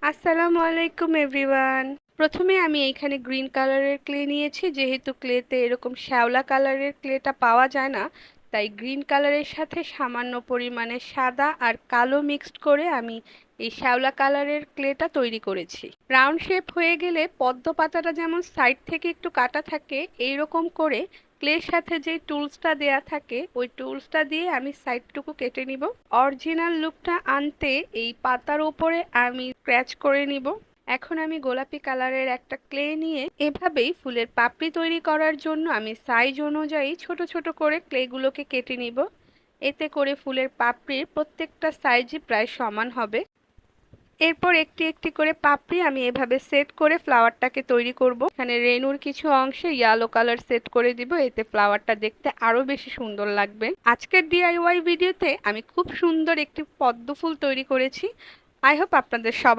আসসালামু আলাইকুম এভরিওয়ান। প্রথমে আমি এইখানে গ্রিন কালারের ক্লে নিয়েছি। যেহেতু ক্লেতে এরকম শ্যাওলা কালারের ক্লেটা পাওয়া যায় না, তাই গ্রিন কালারের সাথে সামান্য পরিমাণে সাদা আর কালো মিক্সড করে আমি এই শ্যাওলা কালারের ক্লেটা তৈরি করেছি। রাউন্ড শেপ হয়ে গেলে পদ্ম পাতাটা যেমন সাইড থেকে একটু কাটা থাকে, এইরকম করে ক্লের সাথে যে টুলসটা দেয়া থাকে ওই টুলসটা দিয়ে আমি সাইডটুকু কেটে নিব। অরিজিনাল লুকটা আনতে এই পাতার উপরে আমি স্ক্র্যাচ করে নিব। এখন আমি গোলাপি কালারের একটা ক্লে নিয়ে এভাবেই ফুলের পাপড়ি তৈরি করার জন্য আমি সাইজ অনুযায়ী ছোট ছোট করে ক্লেগুলোকে কেটে নিব। এতে করে ফুলের পাপড়ির প্রত্যেকটা সাইজই প্রায় সমান হবে। এরপর একটি একটি করে পাপড়ি আমি এভাবে সেট করে ফ্লাওয়ারটাকে তৈরি করব। এখানে রেনুর কিছু অংশে ইয়েলো কালার সেট করে দিব, এতে ফ্লাওয়ারটা দেখতে আরো বেশি সুন্দর লাগবে। আজকের ডিআইওয়াই ভিডিওতে আমি খুব সুন্দর একটি পদ্ম ফুল তৈরি করেছি। আই হোপ আপনাদের সবার